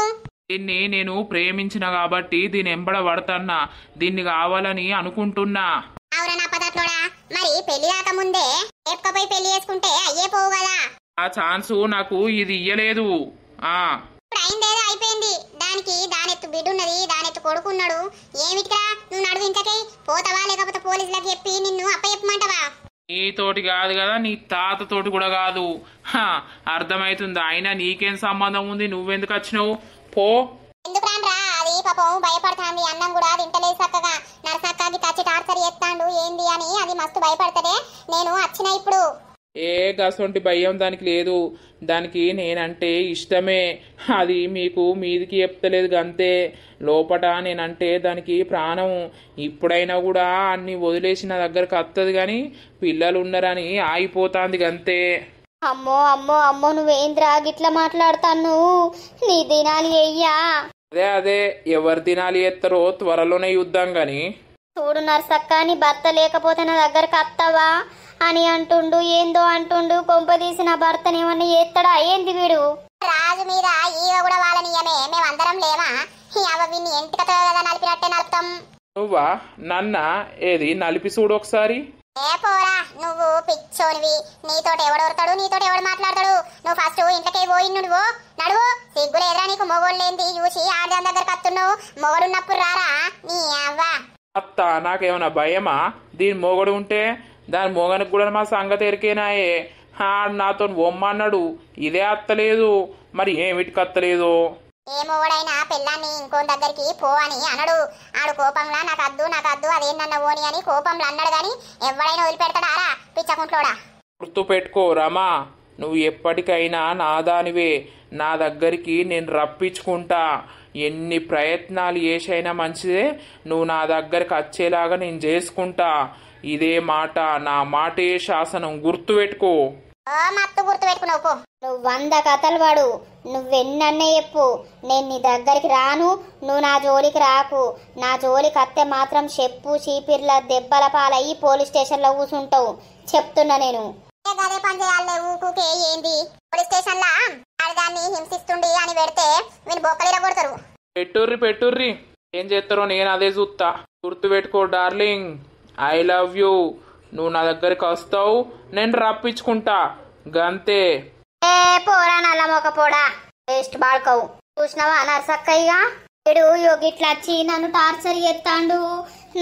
దీన్ని నేను ప్రేమించిన కాబట్టి దీని ఎంబడ పడతాన్నా, దీన్ని కావాలని అనుకుంటున్నా. అవురా నా పదట్లోడా, మరి పెళ్లి కాకముందే ఎప్పుకపోయి పెళ్లి చేసుకుంటే అయ్యే పోవు కదా. ఆ ఛాన్సు నాకు ఇది ఇయ్యలేదు. ఇప్పుడు అయిందేదో అయిపోయింది. దానికి దానెత్తు బిడ్డున్నది, దానెత్తు కొడుకున్నాడు. ఏమిటిరా నువ్వు నడువు ఇంతకై పోతావా, లేకపోతే పోలీసులకు చెప్పి నిన్ను అప్పచెప్పమంటావా? నీతోటి కాదు కదా, నీ తాతతోటి కూడా కాదు. అర్థమైతుంది. అయినా నీకేం సంబంధం ఉంది, నువ్వెందుకు వచ్చినావు? పో. ఎందుకు రాన్రా, అది పాపం భయపడుతుంది. అన్నం కూడా తింటలేదు చక్కగా. నరసక్కకి తచ్చి టార్చర్ చేస్తాడు ఏంది అని అది మస్తు భయపడతదే. నేను వచ్చిన ఇప్పుడు. ఏ గసొంటి భయం దానికి లేదు, దానికి నేనంటే ఇష్టమే. అది మీకు మీదికి చెప్తలేదు గంతే. లోపట నేనంటే దానికి ప్రాణం. ఇప్పుడైనా కూడా అన్ని వదిలేసి నా దగ్గరకు వస్తుంది కానీ పిల్లలు ఉన్నారని ఆగిపోతాంది గంతే. అమ్మో అమ్మో అమ్మో, నువ్వేంద్రా గిట్లా మాట్లాడతాను? నీ దినాలి అయ్యా. అదే ఎవరు దినాలి ఎత్తారో త్వరలోనే యుద్ధం గాని. చూడు నర్సక్క, నీ భర్త లేకపోతే నా దగ్గరకు వస్తావా అని అంటుండు, ఏందో అంటుండు. కొంపదీసి నా భర్తనేమన్నా చేస్తాడా ఏంది వీడు? రాజు మీద ఈగ కూడా వాళ్ళ నియమే, మేమందరం లేమా? వీన్ని ఎంటికతో కదా నలిపినట్టే నలుపుతాం. నువ్వా నన్న ఏది నలిపి చూడు ఒకసారి. ఏ పోరా, నువ్వు పిచ్చోనివి. నీతోటి ఎవడొడతాడు, నీతోటి ఎవడు మాట్లాడతాడు? నువ్వు ఫస్ట్ ఇంట్లోకి పోయి నువ్వు నడువు. సిగ్గులేదురా నీకు? మొగోళ్ళేంది చూసి ఆడదాని దగ్గర కత్తున్నావు? మొగడున్నప్పుడు రారా నీ అవ్వ. అత్త నాకేమన్నా భయమా? దీని మొగడు ఉంటే దాని మొగనికి కూడా మా సంగతి ఎరికేనాయే. నాతో బొమ్మన్నాడు, ఇదే అత్తలేదు. మరి ఏమిటికి అత్తలేదు? ఏ మొగడైనా పిల్లాన్ని ఇంకో దగ్గరికి పో అని అనడు. ఆడు కోపంలా నాకద్దు అదేందన్న ఓని అని కోపంలో అన్నాడు గాని ఎవడైనా వదిలిపెడతాడారా పిచ్చకుంట్లోడా? గుర్తు పెట్టుకో రమా, నువ్వు ఎప్పటికైనా నా దానివే. నా దగ్గరికి నేను రప్పించుకుంటా. ఎన్ని ప్రయత్నాలు చేసైనా మంచిదే, నువ్వు నా దగ్గరికి వచ్చేలాగా నేను చేసుకుంటా. ఇదే మాట, నా మాటే శాసనం. గుర్తు పెట్టుకో. మత్తు గుర్తు పెట్టుకున్నావు. నువ్వు 100 కథలు పడు, నువ్వెన్నన్నే చెప్పు, నేను నీ దగ్గరికి రాను. నువ్వు నా జోలికి రాకు. నా జోలికి అత్తే మాత్రం చెప్పు చీపిర్ల దెబ్బల పాలయ్యి పోలీస్ స్టేషన్ లో కూర్చుంటావు. చెప్తున్నా నేను. అదే పని చేయాలి ఊకుకే. ఏంది పోలీస్ స్టేషన్ లా ఆడదాన్ని హింసిస్తుండి అని పెడితే వీళ్ళు బొక్కలిర కొడతారు. పెట్టుర్రి ఏం చేస్తారో నేను అదే చూస్తా. గుర్తుపెట్టుకో డార్లింగ్, ఐ లవ్ యూ. నువ్వు నా దగ్గరికి వస్తావు, నేను రప్పించుకుంటా, గంతే. ఏ పోరా నల్ల మొక్క పోడా, వేస్ట్ బాడుకోవు. చూసినావా నర్సక్కయ్యగా వీడు యోగిట్లా వచ్చి నన్ను టార్చర్ చేస్తాండు.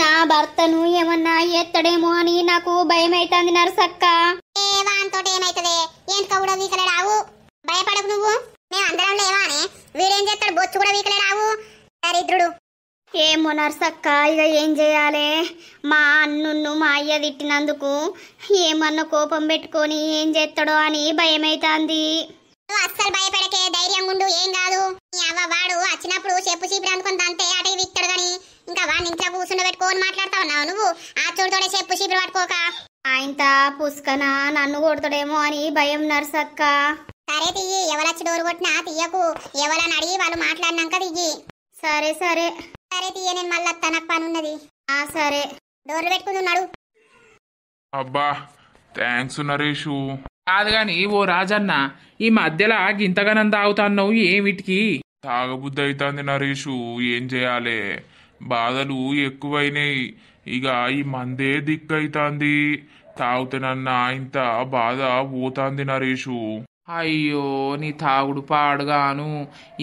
నా భర్తను ఏమన్నా ఎత్తడేమో అని నాకు భయం అవుతుంది నర్సక్క. ఏ వానితోటి ఏమైతుంది? ఏంటిక కూడా వీకలే రావు, భయపడకు నువ్వు. మేము అందరం లేవానే, వీడేం చేస్తాడు? బొచ్చు కూడా వీకలే రావు, దరిద్రుడు. ఏమో నర్సక్క, ఇక ఏం చేయాలి? మా అన్నును మా అయ్య తిట్టినందుకు ఏమన్నా కోపం పెట్టుకొని ఏం చేస్తాడో అని భయం అవుతుంది. నువ్వు అస్సలు భయపడకే, ధైర్యంగా ఉండు, ఏం కాదు. నీ అవ్వ వాడు వచ్చినప్పుడు చెప్పు చీపురు అందుకొని దంతే అటవి విక్తాడు గాని, ఇంకా వాడిని ఇంట్లో కూర్చుండ పెట్టుకొని మాట్లాడుతా ఉన్నావు నువ్వు. ఆ చూడుతోడే చెప్పు చీపురు పట్టుకోక. ఆయన పుస్కన నన్ను కొడతాడేమో అని భయం నర్సక్క. సరే తియ్యి, ఎవరొచ్చి డోరు కొట్టినా తీయకు, ఎవరని అడిగి వాళ్ళు మాట్లాడినాక తియ్యి. సరే సరే సరే తీయ, నేను మళ్ళీ నాకు పని ఉన్నది. సరే డోర్లు పెట్టుకుని ఉన్నాడు. అబ్బా థ్యాంక్స్ నరేషు. కాదు గాని ఓ రాజన్న, ఈ మధ్యలో గింతగానం తాగుతాన్నావు ఏమిటికి? తాగబుద్ధి అవుతుంది నరేషు, ఏం చేయాలి? బాధలు ఎక్కువైనాయి, ఇక ఈ మందే దిక్కైతాంది. తాగుతానన్నా ఇంత బాధ పోతాంది నరేషు. అయ్యో నీ తాగుడు పాడుగాను,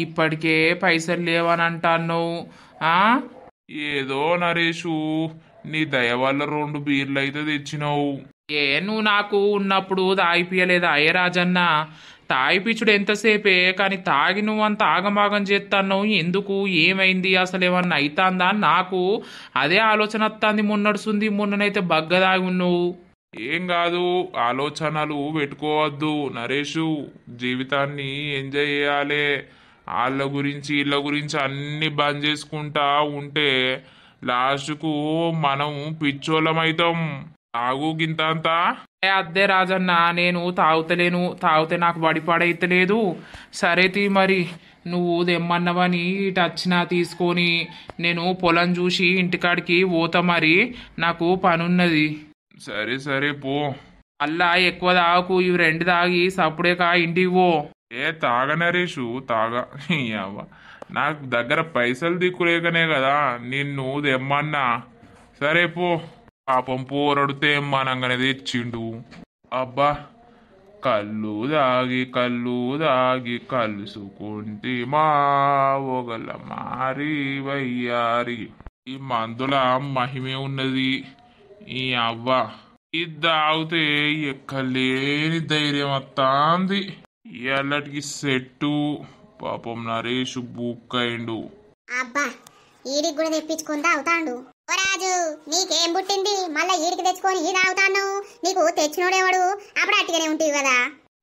ఇప్పటికే పైసలు లేవని అంటాన్నావు. ఏదో నరేషు, నీ దయ వల్ల 2 బీర్లు అయితే తెచ్చినావు. నువ్వు నాకు ఉన్నప్పుడు తాగిపియలేదా ఏ రాజన్న? తాగిపిచ్చుడు ఎంతసేపే కానీ తాగి నువ్వు అంత ఆగమాగం చేస్తాన్నావు ఎందుకు? ఏమైంది? అసలు ఏమన్నా అవుతుందా? నాకు అదే ఆలోచన వస్తుంది. మొన్ననైతే బగ్గదాగి ఉన్నావు. ఏం కాదు, ఆలోచనలు పెట్టుకోవద్దు నరేషు. జీవితాన్ని ఎంజాయ్ చేయాలి. వాళ్ళ గురించి వీళ్ళ గురించి అన్ని బంద్ చేసుకుంటా ఉంటే లాస్ట్కు మనం పిచ్చోళ్ళమైతాం. తాగు గింత అంతా. అద్దే రాజన్న, నేను తాగుతలేను, తాగితే నాకు బడిపాడైతలేదు. సరేతి మరి నువ్వు తెమ్మన్నవని ఇటు వచ్చినా తీసుకొని నేను పొలం చూసి ఇంటికాడికి పోతా. మరి నాకు పనున్నది. సరే సరే పో. అల్లా ఎక్కువ తాగకు, ఇవి 2 తాగి సప్పుడేక ఇంటికి పో. తాగ నరేషు తాగా. అవ్వ, నాకు దగ్గర పైసలు దిక్కులేకనే కదా నిన్ను తెమ్మన్నా. సరే పో. పాపం పోరడితే మనంగానే తెచ్చిండు. అబ్బా కళ్ళు దాగి కలుసుకుంటే మా ఒగల మారి వయ్యారి. ఈ మందుల మహిమే ఉన్నది. ఈ అవ్వ ఇది తాగితే ఎక్కలేని ధైర్యం వస్తాంది. ఇళ్ళటికి సెట్టు. పాపం నరేష్ బుక్కైండు. అబ్బా ఈడికి కూడా తెప్పించుకొని తాగుతాండు. ఓ రాజు, నీకేం పుట్టింది? మళ్ళా ఈడికి తెచ్చుకొని ఈ తాగుతాను? నీకు తెచ్చినోడేవాడు? అప్పుడు అట్టిగానే ఉంటుంది కదా.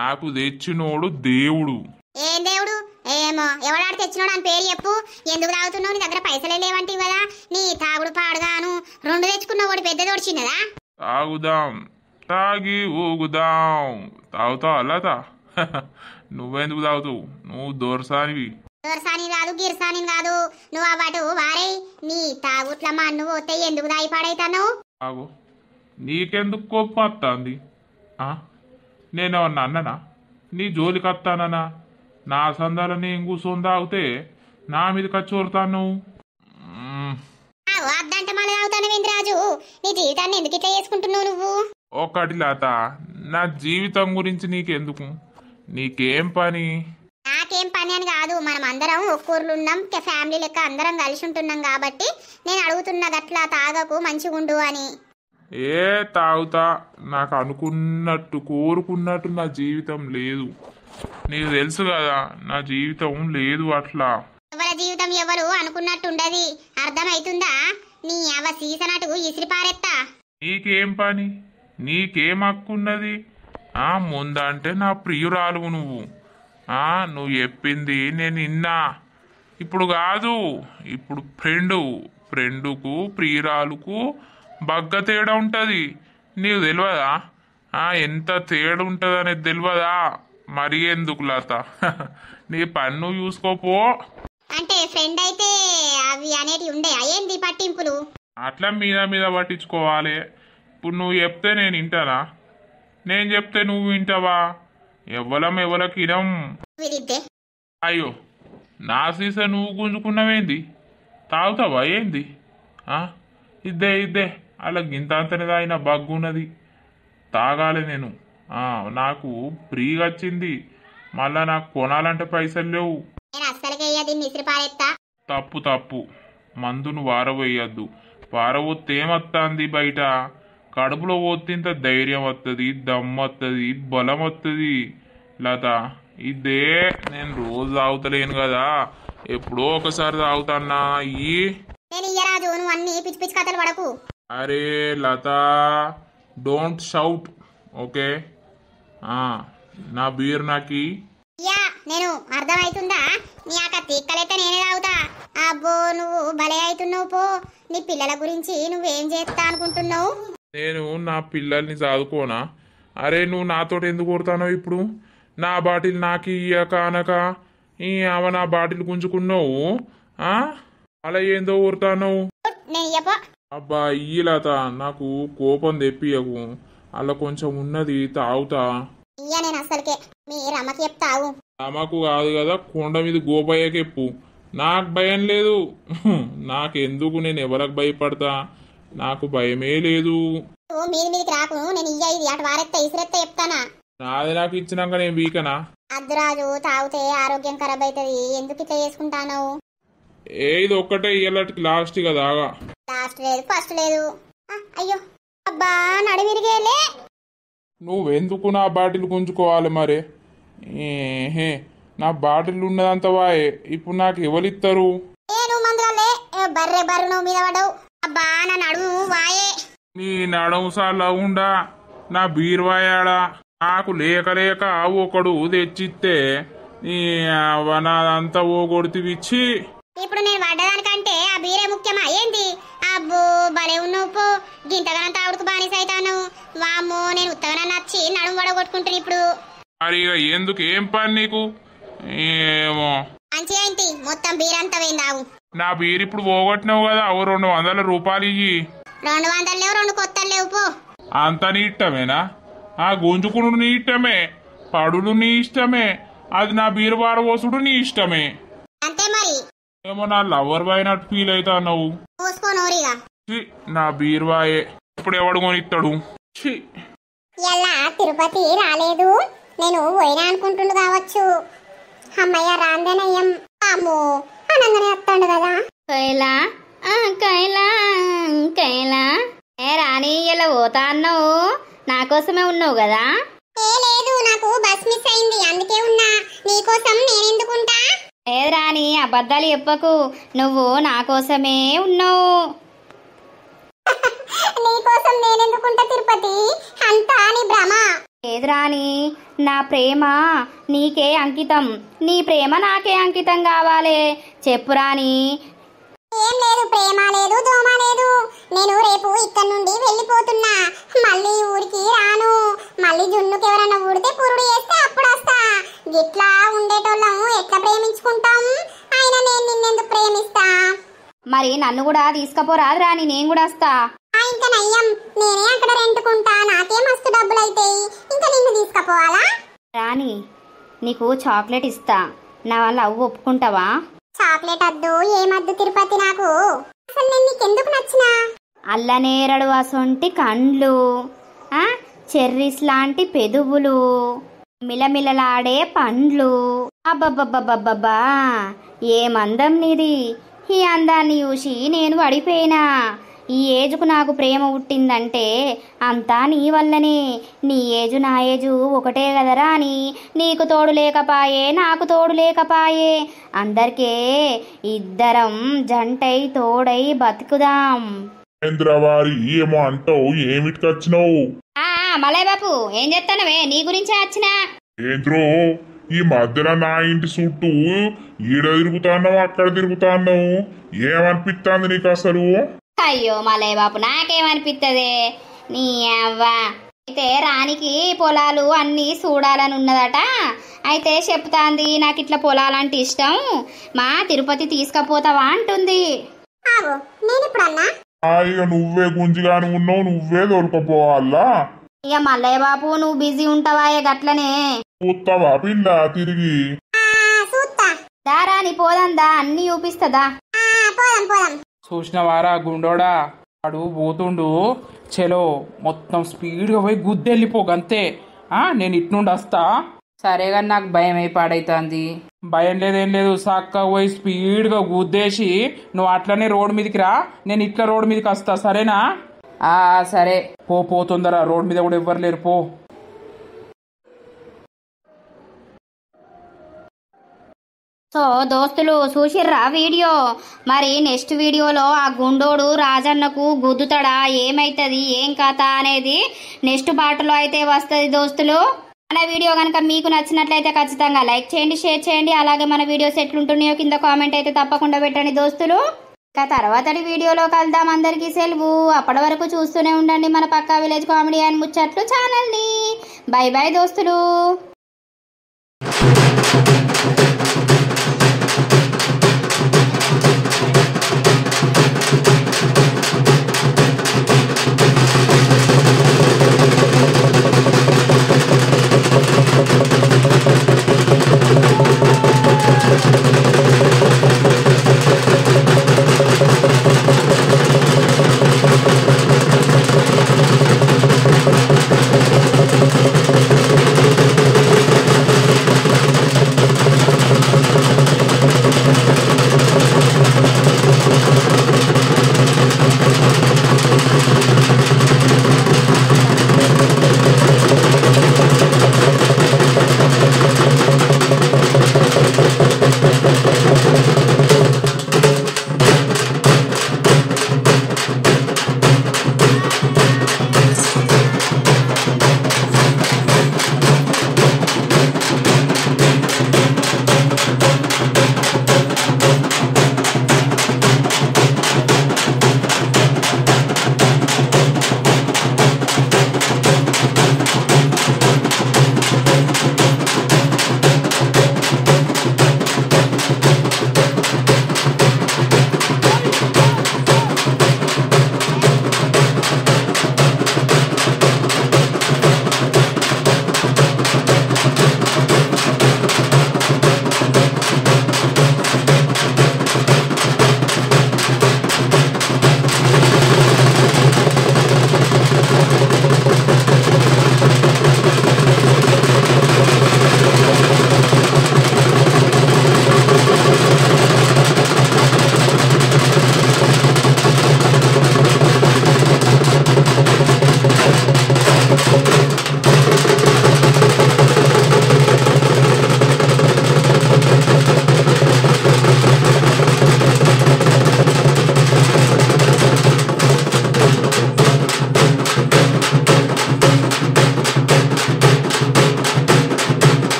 నాకు తెచ్చినోడు దేవుడు. ఏం దేవుడు? ఏమో, ఎవడాడు తెచ్చినోడు అని పేరు చెప్పు. ఎందుకు తాగుతున్నావు? నీ దగ్గర పైసలే లేవంటివి కదా. నీ తాగుడు పాడుగాను. 2 తెచ్చుకున్నావు, ఒకటి పెద్దదోడు చిన్నదా? తాగుదాం, తాగి ఊగుదాం. తాగుతావు అలా? నువ్వెందుకు తాగుతావు? నువ్వు దోరసానివి. దొరసాని కాదు, గిర్సాని కాదు. నువ్వు అవాటు వారే. నీ తాగుట్ల మా నువ్వు పోతే ఎందుకు దాయి పాడైతాను? తాగు. నీకెందుకు కోపం వస్తుంది? నేనేమన్నా అన్ననా? నీ జోలికి వస్తానన్నా? నా సందాల నేను కూర్చొని తాగితే నా మీద కచ్చోరుతాను. అద్దంటే మళ్ళీ తాగుతాను రాజు. నీ జీవితాన్ని ఎందుకు ఇట్లా చేసుకుంటున్నావు నువ్వు? ఒకటి లత, నా జీవితం గురించి నీకెందుకు? నీకేం పని? నాకేం పని అని కాదు, మనం అందరం ఒక్కూర్లు ఉన్నాం, ఫ్యామిలీ లెక్క అందరం కలిసి ఉంటున్నాం కాబట్టి నేను అడుగుతున్నా, గట్లా తాగకు, మంచిగుండు అని. తాగుతా. నాకు అనుకున్నట్టు కోరుకున్నట్టు నా జీవితం లేదు. నీకు తెలుసు కదా నా జీవితం లేదు అట్లా. ఎవరి జీవితం ఎవరు అనుకున్నట్టు ఉండదు, అర్థమైతుందా? నీ అవ సీసనటు ఇసిరి పారెత్తా. నీకేం పని? నీకేం హక్కున్నది? ముందంటే నా ప్రియురాలు నువ్వు. నువ్వు చెప్పింది నేను విన్నా. ఇప్పుడు కాదు, ఇప్పుడు ఫ్రెండుకు ప్రియురాలుకు బగ్గ తేడా ఉంటుంది. నీకు తెలియదా? ఎంత తేడా ఉంటుంది అనేది తెలియదా? మరి ఎందుకు లత? నీ పన్ను చూసుకోపో. అంటే ఫ్రెండ్ అయితే అవి అనేటివి ఉండే ఏంది పట్టింపులు? అట్లా మీద పట్టించుకోవాలి. ఇప్పుడు నువ్వు చెప్తే నేను వింటానా? నేను చెప్తే నువ్వు వింటావా? ఎవలకి ఇనం. విరిద్దే. అయ్యో, నా సీస నువ్వు గుంజుకున్నావేంది? తాగుతావా ఏంది? ఆ? ఇద్దే అలా గింత అంతనే తాగిన బగ్గున్నది. తాగాలి నేను. నాకు ఫ్రీగా వచ్చింది. మళ్ళా నాకు కొనాలంటే పైసలు లేవు. నేను అస్సలకే దీన్ని ఇసిరి పారేస్తా. తప్పు మందును వారవయ్యద్దు. వారవొత్తే ఏమత్తాంది బయట? కడుపులో పోతింత ధైర్యం వస్తుంది, దమ్ము వస్తుంది, బలం వస్తుంది. లత, ఇదే నేను రోజు తాగుతలేను కదా, ఎప్పుడో ఒకసారి తాగుతాన్నా. నేను ఇయ్యరాజు, నువ్వు అన్ని పిచ్చి పిచ్చి కథలు పడకు. అరే లత, డోంట్ షౌట్, ఓకే? నా బీర్ నాకి. యా, నేను అర్థమవుతుందా? నీ అక్క తిక్కలైతే నేనే తాగుతా. అబ్బో, నువ్వు భలే అవుతున్నావు పో. నీ పిల్లల గురించి నువ్వేం చేస్తా అనుకుంటున్నావు? నేను నా పిల్లల్ని చదువుకోనా? అరే నువ్వు నాతోటి ఎందుకు కొడతానో ఇప్పుడు? నా బాటిల్ నాకు ఇయ్యక అనక అవ నా బాటిల్ గుంజుకున్నావు. అలా ఏందో కొడతాను? నేను ఇయ్యపో. అబ్బా ఇయ్యలత, నాకు కోపం తెప్పియకు. అలా కొంచెం ఉన్నది, తాగుతా. ఇయ్య, నేను అసలుకే మీ రమ్మకి చెప్తావు. రమకు కాదు కదా, కొండ మీద గోపయ్యకెప్పు. నాకు భయం లేదు. నాకెందుకు? నేను ఎవరికి భయపడతా? నాకు భయమే లేదు. మీదికి రాకు. నేను ఇయ్య, ఇది అటు వారెత్తా ఇసిరెత్తా చెప్తానా? నాది నాకు ఇచ్చినాక నేను వీకనా? అద్దురాజు, తాగితే ఆరోగ్యం ఖరాబ్ అవుతుంది. ఎందుకు ఇట్లా చేసుకుంటాను? ఇది ఒక్కటే ఇయ్యలటికి లాస్ట్ కదా. లాస్ట్ లేదు, ఫస్ట్ లేదు. అయ్యో అబ్బా, నడి విరిగేలే. నువ్వెందుకు నా బాటిల్ గుంజుకోవాలి మరి? నా బాటిల్ ఉన్నదంత వాయే. ఇప్పుడు నాకు ఎవరిస్తారు? నువ్వు మందులే బర్రె నువ్వు మీద పడవు. అబ్బా, నా నడుము వాయే. నీ నడుము సార్లు ఉండా, నా బీర్వాయాడా. నాకు లేక ఒకడు తెచ్చిస్తే నాదంతా ఓ కొడుతివిచ్చి. ఇప్పుడు నేను పడ్డదానికంటే ఆ బీరే ముఖ్యమా ఏంది? అబ్బో, భలే ఉన్నావు పో. గింతగానం తాగుడుకు బానిస అవుతాను. వామ్మో, నేను ఉత్తగానం నచ్చి నడుము వడగొట్టుకుంటాను ఇప్పుడు. మరి ఇక ఎందుకు? ఏం పని నీకు? ఏమో మంచిగా ఏంటి, మొత్తం బీరంతా పోయిందావు. నా బీర్ ఇప్పుడు పోగొట్టినావు కదా, ఓ 200 రూపాయలు ఇయ్యి. 200 లేవు, 2 కొత్తలు లేవు పో. అంత నీ ఇష్టమేనా? గుంజుకుడు నీ ఇష్టమే, పడులు నీ ఇష్టమే, అది నా బీరు వారవోసుడు నీ ఇష్టమే. అంతే మరి. ఏమో నా లవర్ అయినట్టు ఫీల్ అవుతా నువ్వు. పోసుకోనోరిగా. నా బీరువాయే ఇప్పుడు ఎవడు కొనిస్తాడు? ఎలా తిరుపతి రాలేదు? నేను పోయినా అనుకుంటుండు కావచ్చు. అమ్మయ్య రాందనయ్యం. అమ్మో, అనంగానే వస్తాడు కదా. కైలా కైలా ఏ రాణి, ఇలా పోతా అన్నావు? నా కోసమే ఉన్నావు కదా? లేదు, నాకు బస్ మిస్ అయింది, అందుకే ఉన్నా. నీకోసం నేనెందుకుంటా? లేదు రాణి, అబద్ధాలు చెప్పకు. నువ్వు నా కోసమే ఉన్నావు. నీకోసం నేనెందుకుంటా తిరుపతి? అంతా నీ భ్రమ. లేదు రాణి, నా ప్రేమ నీకే అంకితం. నీ ప్రేమ నాకే అంకితం కావాలి. చెప్పు రాణి. ఏం లేదు, ప్రేమ లేదు, దోమ లేదు. నేను రేపు ఇక్కడ నుండి వెళ్ళిపోతున్నా. మళ్ళీ ఊరికి రాను. మళ్ళీ జున్నుకి ఎవరైనా ఊడితే పురుడు చేస్తే అప్పుడు వస్తా. గిట్లా ఉండేటోళ్ళం ఎట్లా ప్రేమించుకుంటాం? అయినా నేను నిన్నెందుకు ప్రేమిస్తా? మరి నన్ను కూడా తీసుకుపోరాదు రాణి, నేను కూడా వస్తా. ఇంకా నయ్యం, నేనే అక్కడ రెంటుకుంటా. నాకే మస్తు డబ్బులు అయితాయి. ఇంకా నిన్ను తీసుకుపోవాలా? రాణి, నీకు చాక్లెట్ ఇస్తా. నా లవ్ ఒప్పుకుంటావా? చాక్లెట్ వద్దు, ఏమద్దు తిరుపతి. నాకు అసలు నేను నీకెందుకు నచ్చినా? అల్లనేరడు అసొంటి కండ్లు, చెర్రీస్ లాంటి పెదువులు, మిలమిలలాడే పండ్లు. అబ్బబ్బబ్బబ్బబ్బా, ఏమందం నీది. ఈ అందాన్ని చూసి నేను పడిపోయినా. ఈ ఏజుకు నాకు ప్రేమ పుట్టిందంటే అంతా నీ వల్లనే. నీ ఏజు నా ఏజు ఒకటే కదరా అని. నీకు తోడు లేకపాయే, నాకు తోడు లేకపాయే. అందరికే ఇద్దరం జంటై తోడై బతుకుదాం. వారి ఏమో అంటావు, ఏమిటికొచ్చినావు? మలై బాపు, ఏం చెప్తానవే? నీ గురించే వచ్చినా. ఏంద్రో ఈ మధ్యన నా ఇంటి చుట్టూ ఈడ తిరుగుతాన్నావు, అక్కడ తిరుగుతాన్నావు. ఏమనిపిస్తుంది నీకు అసలు? అయ్యో మలై బాపు, నాకేమనిపిస్తుంది? నీ అవ్వ. అయితే రానికి పొలాలు అన్నీ చూడాలని ఉన్నదట. అయితే చెప్తాంది, నాకు ఇట్లా పొలాలంటే ఇష్టం, మా తిరుపతి తీసుకపోతావా అంటుంది. ఇక నువ్వే గుంజిగాని ఉన్నావు, నువ్వే దొరకపోవాలా? ఇక మల్లయ్య బాపు, నువ్వు బిజీ ఉంటావా గట్లనే? చూస్తావా పిల్ల తిరిగి? దారాని పోదందా, అన్ని చూపిస్తుందా? పోదాం పోదాం. చూసిన వారా గుండోడా వాడు పోతుండు చలో మొత్తం స్పీడ్గా పోయి గుద్దెళ్ళిపో గంతే. నేను ఇట్నుండి వస్తా. సరేగా నాకు భయం పాడైతుంది. భయం లేదేం లేదు, చక్కగా పోయి స్పీడ్గా గుద్దేసి నువ్వు అట్లనే రోడ్ మీదకి రా, నేను ఇట్లా రోడ్ మీదకి వస్తా సరేనా? సరే పో తొందర, రోడ్ మీద కూడా ఎవ్వరు లేరు పో. సో దోస్తులు చూసిర్రా వీడియో? మరి నెక్స్ట్ వీడియోలో ఆ గుండోడు రాజన్నకు గుద్దుతాడా, ఏమైతుంది, ఏం కథ అనేది నెక్స్ట్ పార్ట్లో అయితే వస్తుంది దోస్తులు. మన వీడియో కనుక మీకు నచ్చినట్లయితే ఖచ్చితంగా లైక్ చేయండి, షేర్ చేయండి. అలాగే మన వీడియోస్ ఎట్లుంటున్నాయో కింద కామెంట్ అయితే తప్పకుండా పెట్టండి దోస్తులు. ఇక తర్వాతటి వీడియోలో కలుద్దాం. అందరికీ సెలవు. అప్పటి వరకు చూస్తూనే ఉండండి మన పక్కా విలేజ్ కామెడీ అండ్ ముచ్చట్లు ఛానల్ని. బై బై దోస్తులు.